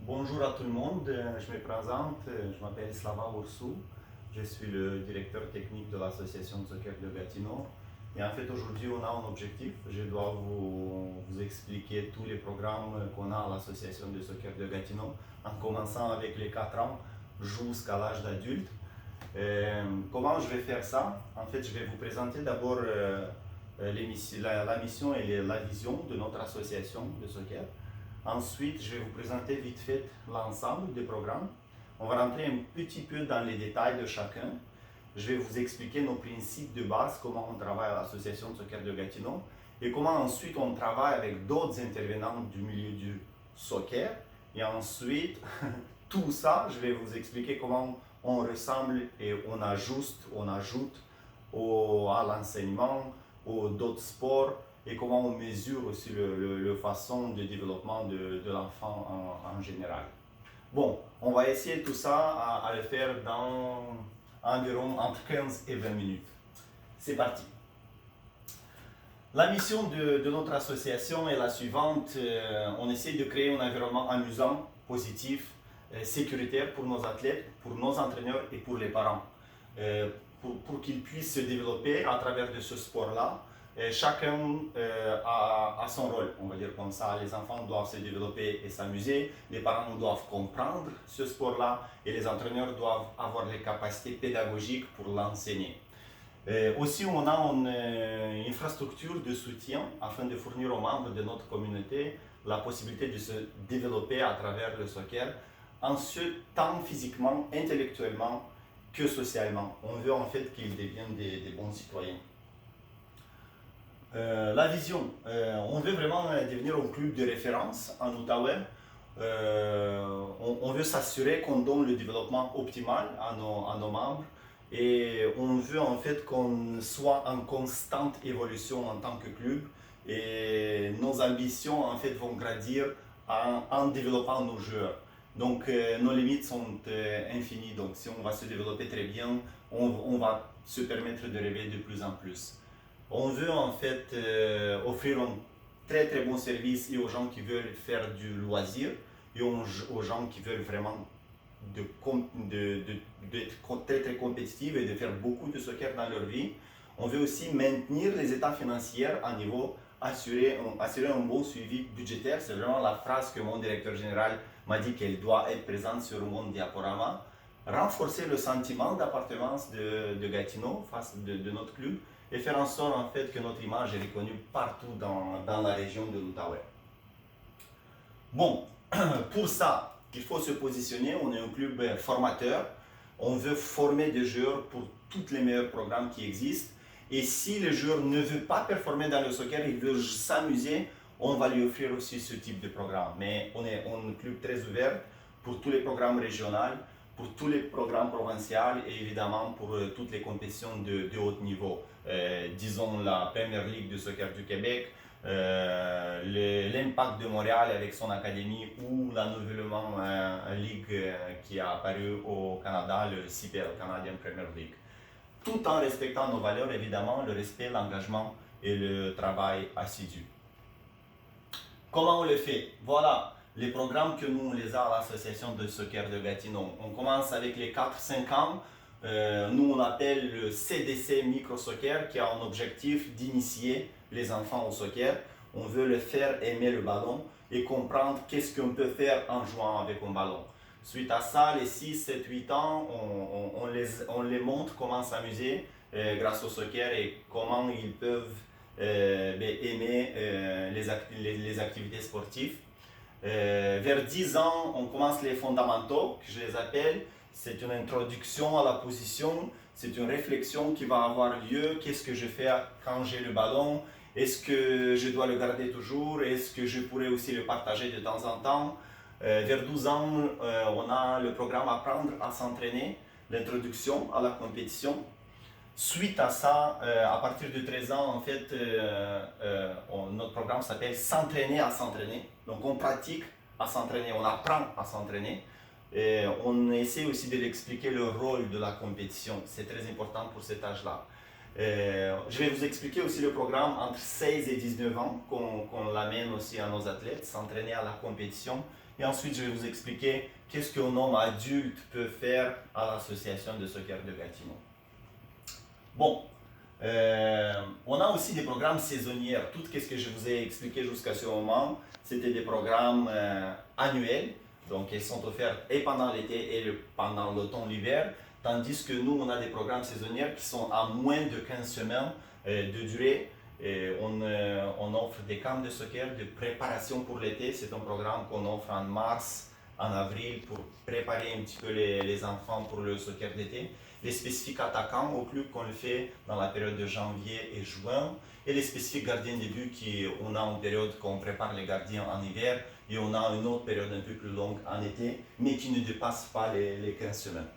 Bonjour à tout le monde, je me présente, je m'appelle Slava Ursou, je suis le directeur technique de l'association de soccer de Gatineau. Et en fait aujourd'hui on a un objectif, je dois vous expliquer tous les programmes qu'on a à l'association de soccer de Gatineau, en commençant avec les 4 ans jusqu'à l'âge d'adulte. Comment je vais faire ça? En fait je vais vous présenter d'abord la mission et la vision de notre association de soccer. Ensuite, je vais vous présenter vite fait l'ensemble des programmes. On va rentrer un petit peu dans les détails de chacun. Je vais vous expliquer nos principes de base, comment on travaille à l'association de soccer de Gatineau et comment ensuite on travaille avec d'autres intervenants du milieu du soccer. Et ensuite, tout ça, je vais vous expliquer comment on ressemble et on ajoute à l'enseignement, aux d'autres sports et comment on mesure aussi le façon de développement de l'enfant en général. Bon, on va essayer tout ça à le faire dans environ entre 15 et 20 minutes. C'est parti. La mission de notre association est la suivante. On essaie de créer un environnement amusant, positif, sécuritaire pour nos athlètes, pour nos entraîneurs et pour les parents. Pour qu'ils puissent se développer à travers de ce sport-là. Chacun a son rôle, on va dire comme ça. Les enfants doivent se développer et s'amuser, les parents doivent comprendre ce sport-là et les entraîneurs doivent avoir les capacités pédagogiques pour l'enseigner. Aussi, on a une infrastructure de soutien afin de fournir aux membres de notre communauté la possibilité de se développer à travers le soccer, en ce tant physiquement, intellectuellement que socialement. On veut en fait qu'ils deviennent des bons citoyens. La vision, on veut vraiment devenir un club de référence en Outaouais. On veut s'assurer qu'on donne le développement optimal à nos membres et on veut en fait qu'on soit en constante évolution en tant que club et nos ambitions en fait vont grandir en développant nos joueurs. Donc nos limites sont infinies, donc si on va se développer très bien, on va se permettre de rêver de plus en plus. On veut en fait offrir un très très bon service et aux gens qui veulent faire du loisir et aux gens qui veulent vraiment d'être très très compétitifs et de faire beaucoup de soccer dans leur vie. On veut aussi maintenir les états financiers à niveau, assurer un bon suivi budgétaire. C'est vraiment la phrase que mon directeur général m'a dit qu'elle doit être présente sur mon diaporama. Renforcer le sentiment d'appartenance de Gatineau face de notre club et faire en sorte en fait que notre image est reconnue partout dans la région de l'Outaouais. Bon, pour ça, il faut se positionner, on est un club formateur, on veut former des joueurs pour tous les meilleurs programmes qui existent et si le joueur ne veut pas performer dans le soccer, il veut s'amuser, on va lui offrir aussi ce type de programme. Mais on est un club très ouvert pour tous les programmes régionaux, pour tous les programmes provinciaux et évidemment pour toutes les compétitions de haut niveau. Disons la Première Ligue de soccer du Québec, l'Impact de Montréal avec son académie ou la nouvellement ligue qui a apparu au Canada, le CPL, Canadian Premier League. Tout en respectant nos valeurs, évidemment, le respect, l'engagement et le travail assidu. Comment on le fait? Voilà les programmes que nous on les a à l'association de soccer de Gatineau. On commence avec les 4-5 ans. Nous on appelle le CDC Micro Soccer qui a un objectif d'initier les enfants au soccer. On veut les faire aimer le ballon et comprendre qu'est-ce qu'on peut faire en jouant avec un ballon. Suite à ça, les 6, 7, 8 ans, on les montre comment s'amuser grâce au soccer et comment ils peuvent aimer les activités sportives. Vers 10 ans, on commence les fondamentaux, que je les appelle. C'est une introduction à la position, c'est une réflexion qui va avoir lieu. Qu'est-ce que je fais quand j'ai le ballon? Est-ce que je dois le garder toujours? Est-ce que je pourrais aussi le partager de temps en temps? Vers 12 ans, on a le programme Apprendre à s'entraîner, l'introduction à la compétition. Suite à ça, à partir de 13 ans, en fait, notre programme s'appelle S'entraîner à s'entraîner. Donc on pratique à s'entraîner, on apprend à s'entraîner. Et on essaie aussi de l'expliquer le rôle de la compétition. C'est très important pour cet âge-là. Je vais vous expliquer aussi le programme entre 16 et 19 ans qu'on l'amène aussi à nos athlètes, s'entraîner à la compétition. Et ensuite, je vais vous expliquer qu'est-ce qu'un homme adulte peut faire à l'association de soccer de Gatineau. Bon, on a aussi des programmes saisonniers. Tout ce que je vous ai expliqué jusqu'à ce moment, c'était des programmes annuels. Donc, ils sont offerts et pendant l'été et pendant l'automne-l'hiver. Tandis que nous, on a des programmes saisonniers qui sont à moins de 15 semaines de durée. Et on offre des camps de soccer, de préparation pour l'été. C'est un programme qu'on offre en mars, en avril, pour préparer un petit peu les enfants pour le soccer d'été. Les spécifiques attaquants au club qu'on le fait dans la période de janvier et juin. Et les spécifiques gardiens de but, on a une période qu'on prépare les gardiens en hiver. Et on a une autre période un peu plus longue en été, mais qui ne dépasse pas les 15 semaines.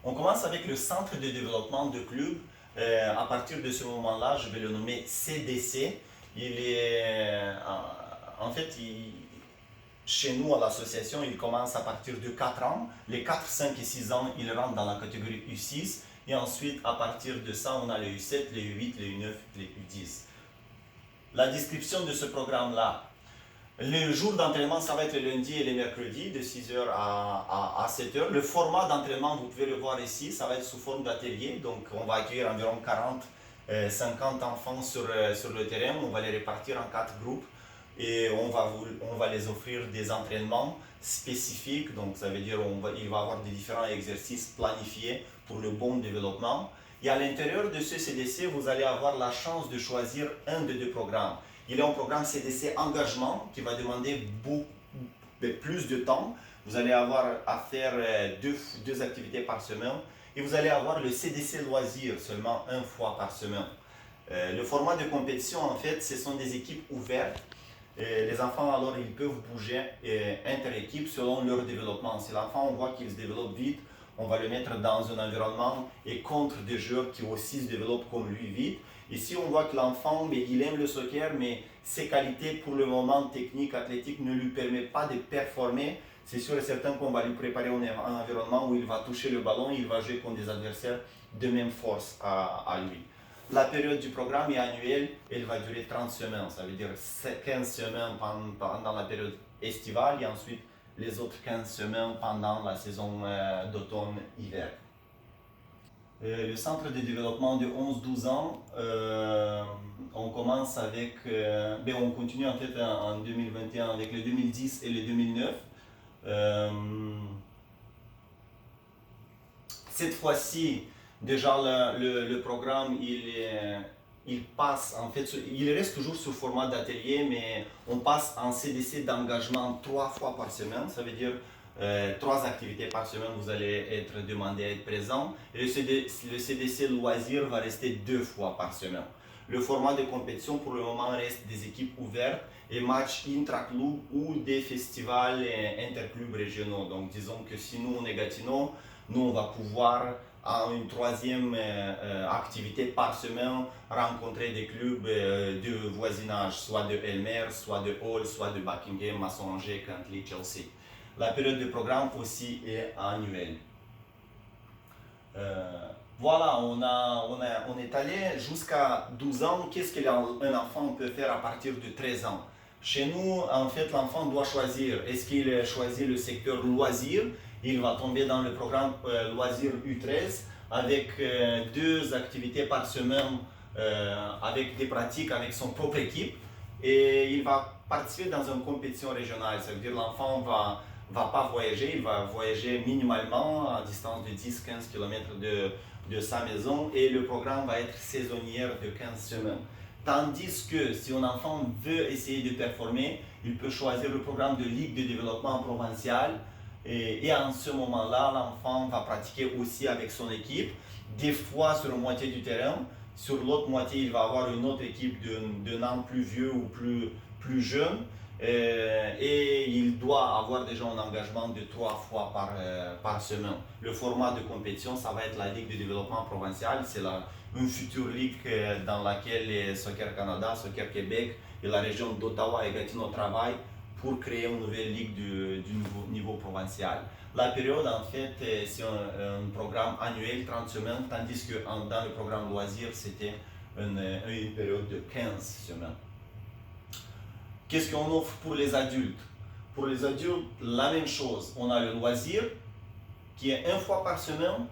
On commence avec le centre de développement de club. À partir de ce moment-là, je vais le nommer CDC. Chez nous à l'association, il commence à partir de 4 ans. Les 4, 5 et 6 ans, il rentre dans la catégorie U6. Et ensuite, à partir de ça, on a les U7, les U8, les U9, les U10. La description de ce programme-là. Le jour d'entraînement, ça va être le lundi et le mercredi, de 6h à 7h. Le format d'entraînement, vous pouvez le voir ici, ça va être sous forme d'atelier. Donc, on va accueillir environ 40-50 enfants sur le terrain. On va les répartir en 4 groupes et on va les offrir des entraînements spécifiques. Donc, ça veut dire qu'il va y avoir des différents exercices planifiés pour le bon développement. Et à l'intérieur de ce CDC, vous allez avoir la chance de choisir un des deux programmes. Il y a un programme CDC engagement qui va demander plus de temps. Vous allez avoir à faire deux activités par semaine. Et vous allez avoir le CDC loisir seulement une fois par semaine. Le format de compétition, en fait, ce sont des équipes ouvertes. Les enfants, alors, ils peuvent bouger inter-équipes selon leur développement. Si l'enfant, on voit qu'il se développe vite, on va le mettre dans un environnement et contre des joueurs qui aussi se développent comme lui vite. Et si on voit que l'enfant, il aime le soccer, mais ses qualités pour le moment techniques, athlétiques ne lui permettent pas de performer, c'est sûr et certain qu'on va lui préparer un environnement où il va toucher le ballon, il va jouer contre des adversaires de même force à lui. La période du programme est annuelle, elle va durer 30 semaines, ça veut dire 15 semaines pendant la période estivale et ensuite les autres 15 semaines pendant la saison d'automne-hiver. Le centre de développement de 11-12 ans, on commence avec, on continue en fait en 2021 avec le 2010 et le 2009. Cette fois-ci, déjà le programme il passe en fait, il reste toujours sous format d'atelier, mais on passe en CDC d'engagement 3 fois par semaine, ça veut dire 3 activités par semaine, vous allez être demandé à être présent. Et le CDC loisir va rester 2 fois par semaine. Le format de compétition pour le moment reste des équipes ouvertes et matchs intra-club ou des festivals interclubs régionaux. Donc disons que si nous on est Gatineau, nous on va pouvoir à une 3e activité par semaine rencontrer des clubs de voisinage, soit de Elmer, soit de Hall, soit de Buckingham, Masson-Angers, Cantley, Chelsea. La période de programme aussi est annuelle. Voilà, on est allé jusqu'à 12 ans. Qu'est-ce qu'un enfant peut faire à partir de 13 ans? Chez nous, en fait, l'enfant doit choisir. Est-ce qu'il choisit le secteur loisir? Il va tomber dans le programme loisir U13 avec 2 activités par semaine avec des pratiques avec son propre équipe. Et il va participer dans une compétition régionale. Ça veut dire que l'enfant va pas voyager, il va voyager minimalement à distance de 10-15 km de sa maison et le programme va être saisonnier de 15 semaines. Tandis que si un enfant veut essayer de performer, il peut choisir le programme de Ligue de développement provincial et en ce moment-là, l'enfant va pratiquer aussi avec son équipe, des fois sur la moitié du terrain, sur l'autre moitié, il va avoir une autre équipe d'un an plus vieux ou plus jeune. Et il doit avoir déjà un engagement de 3 fois par semaine. Le format de compétition, ça va être la Ligue de développement provincial. C'est une future ligue dans laquelle Soccer Canada, Soccer Québec et la région d'Ottawa et Gatineau travaillent pour créer une nouvelle ligue du niveau provincial. La période, en fait, c'est un programme annuel, 30 semaines, tandis que dans le programme loisirs, c'était une période de 15 semaines. Qu'est-ce qu'on offre pour les adultes? Pour les adultes, la même chose. On a le loisir, qui est une fois par semaine,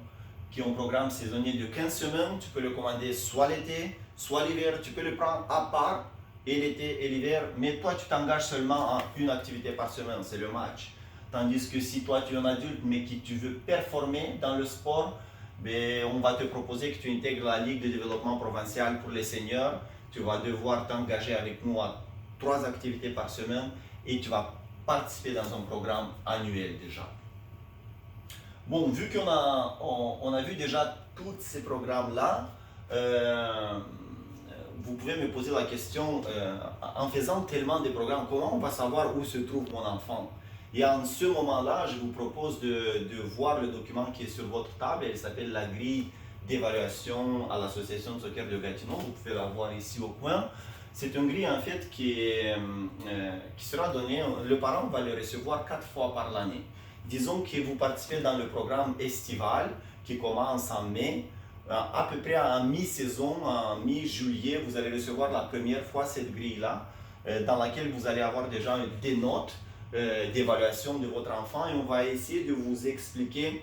qui est un programme saisonnier de 15 semaines. Tu peux le commander soit l'été, soit l'hiver. Tu peux le prendre à part, et l'été et l'hiver. Mais toi, tu t'engages seulement en une activité par semaine, c'est le match. Tandis que si toi, tu es un adulte, mais que tu veux performer dans le sport, ben, on va te proposer que tu intègres la Ligue de développement provincial pour les seniors. Tu vas devoir t'engager avec nous à 3 activités par semaine et tu vas participer dans un programme annuel déjà. Bon, vu qu'on a vu déjà tous ces programmes-là, vous pouvez me poser la question, en faisant tellement de programmes, comment on va savoir où se trouve mon enfant? Et en ce moment-là, je vous propose de voir le document qui est sur votre table. Il s'appelle la grille d'évaluation à l'association de soccer de Gatineau. Vous pouvez la voir ici au coin. C'est une grille en fait qui sera donnée, le parent va le recevoir 4 fois par l'année. Disons que vous participez dans le programme estival qui commence en mai. À peu près en mi-saison, en mi-juillet, vous allez recevoir la première fois cette grille-là, dans laquelle vous allez avoir déjà des notes d'évaluation de votre enfant et on va essayer de vous expliquer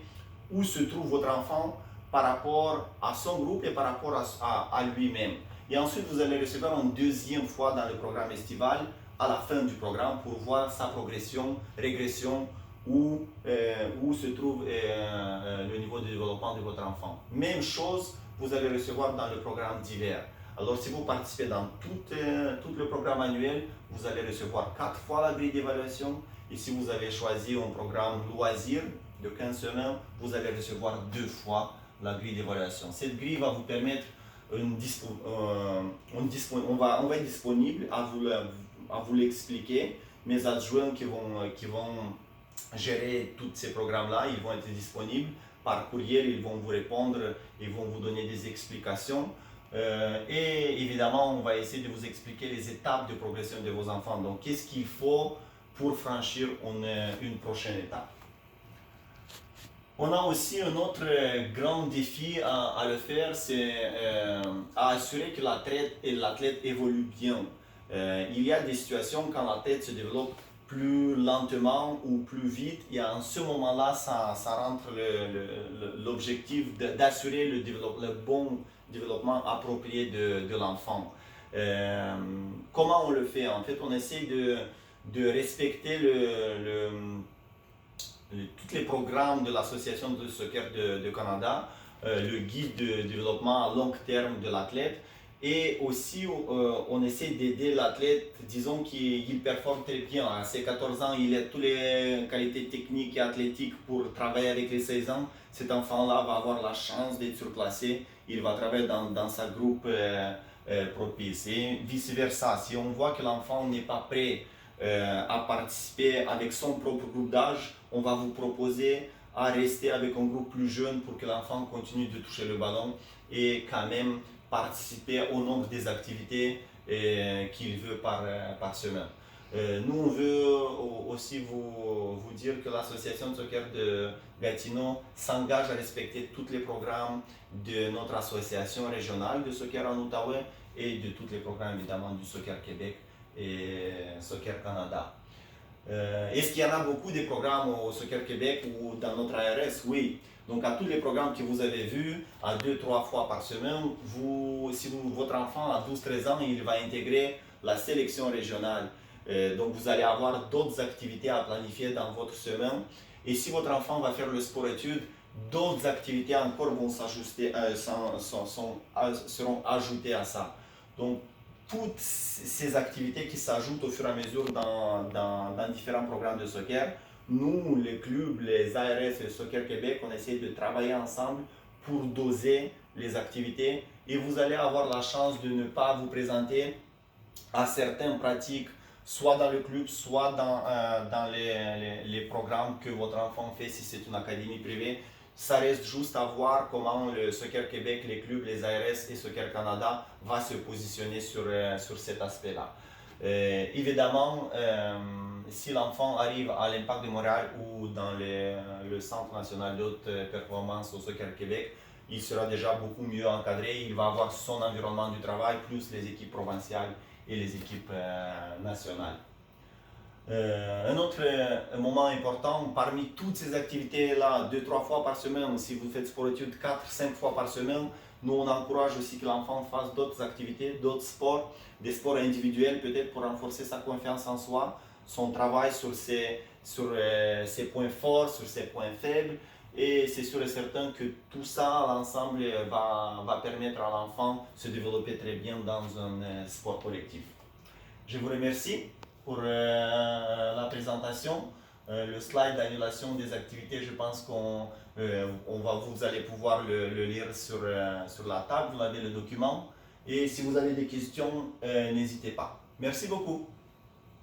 où se trouve votre enfant par rapport à son groupe et par rapport à lui-même. Et ensuite, vous allez recevoir une deuxième fois dans le programme estival, à la fin du programme, pour voir sa progression, régression, où se trouve le niveau de développement de votre enfant. Même chose, vous allez recevoir dans le programme d'hiver. Alors, si vous participez dans tout le programme annuel, vous allez recevoir 4 fois la grille d'évaluation. Et si vous avez choisi un programme loisir de 15 semaines, vous allez recevoir 2 fois la grille d'évaluation. Cette grille va vous permettre, on va être disponible à vous l'expliquer. Mes adjoints qui vont gérer tous ces programmes-là, ils vont être disponibles par courriel, ils vont vous répondre, ils vont vous donner des explications. Et évidemment, on va essayer de vous expliquer les étapes de progression de vos enfants. Donc, qu'est-ce qu'il faut pour franchir une prochaine étape? On a aussi un autre grand défi à le faire, c'est à assurer que l'athlète évolue bien. Il y a des situations quand l'athlète se développe plus lentement ou plus vite, et en ce moment-là, ça rentre l'objectif d'assurer le bon développement approprié de l'enfant. Comment on le fait? En fait, on essaie de respecter tous les programmes de l'Association de soccer de Canada, le guide de développement à long terme de l'athlète. Et aussi, on essaie d'aider l'athlète, disons qu'il performe très bien. À ses 14 ans, il a toutes les qualités techniques et athlétiques pour travailler avec les 16 ans. Cet enfant-là va avoir la chance d'être surclassé. Il va travailler dans sa groupe propice. Et vice-versa, si on voit que l'enfant n'est pas prêt à participer avec son propre groupe d'âge, on va vous proposer à rester avec un groupe plus jeune pour que l'enfant continue de toucher le ballon et quand même participer au nombre des activités qu'il veut par semaine. Nous, on veut aussi vous dire que l'association de soccer de Gatineau s'engage à respecter tous les programmes de notre association régionale de soccer en Outaouais et de tous les programmes évidemment du Soccer Québec et Soccer Canada. Est-ce qu'il y en a beaucoup de programmes au Soccer Québec ou dans notre ARS? Oui. Donc à tous les programmes que vous avez vus, à 2-3 fois par semaine, votre enfant à 12-13 ans, il va intégrer la sélection régionale. Donc vous allez avoir d'autres activités à planifier dans votre semaine. Et si votre enfant va faire le sport-études, d'autres activités encore vont s'ajuster, seront ajoutées à ça. Donc toutes ces activités qui s'ajoutent au fur et à mesure dans différents programmes de soccer, nous, les clubs, les ARS et le Soccer Québec, on essaie de travailler ensemble pour doser les activités et vous allez avoir la chance de ne pas vous présenter à certaines pratiques, soit dans le club, soit dans les programmes que votre enfant fait si c'est une académie privée. Ça reste juste à voir comment le Soccer Québec, les clubs, les ARS et Soccer Canada va se positionner sur cet aspect-là. Évidemment, si l'enfant arrive à l'Impact de Montréal ou dans le Centre national de haute performance au Soccer Québec, il sera déjà beaucoup mieux encadré, il va avoir son environnement du travail, plus les équipes provinciales et les équipes nationales. Un autre moment important, parmi toutes ces activités-là, 2-3 fois par semaine, si vous faites sport-études 4-5 fois par semaine, nous on encourage aussi que l'enfant fasse d'autres activités, d'autres sports, des sports individuels peut-être pour renforcer sa confiance en soi, son travail sur ses points forts, sur ses points faibles. Et c'est sûr et certain que tout ça, l'ensemble, va permettre à l'enfant de se développer très bien dans un sport collectif. Je vous remercie pour la présentation. Le slide d'annulation des activités, je pense vous allez pouvoir le lire sur la table, vous avez le document. Et si vous avez des questions, n'hésitez pas. Merci beaucoup.